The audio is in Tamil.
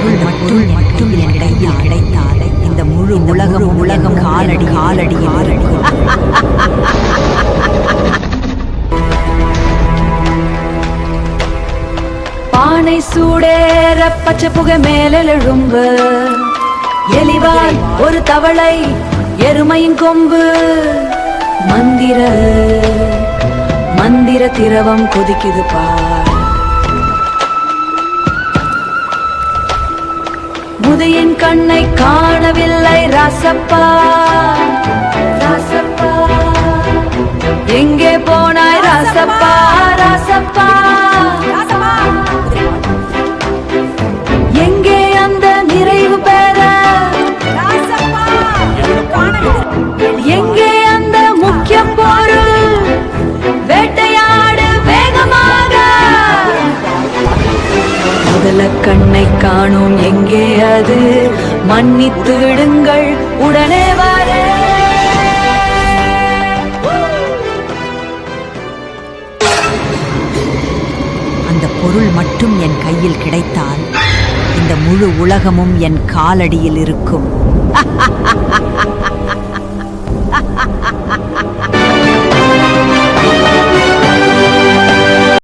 பொருள் மட்டும் என் கையில் கிடைத்தால் இந்த முழு உலகம் காலடியில் இருக்கும். பானை சூடேற பச்சை புகை மேலெழும்பு, எலிவாய் ஒரு தவளை எருமையின் கொம்பு, மந்திர திரவம் கொதிக்குது பார். முதையின் கண்ணை காணவில்லை ராசப்பா, ராசப்பா எங்கே போனாய் ராசப்பா, ராசப்பா எங்கே அந்த நிறைவு பெற, எங்கே அந்த முக்கிய பொருள், வேட்டையாடு வேகமாக. முதல கண்ணை காணோம் எங்கே அது, மன்னித்து விடுங்கள் உடனே வர. அந்த பொருள் மட்டும் என் கையில் கிடைத்தால் இந்த முழு உலகமும் என் காலடியில் இருக்கும்.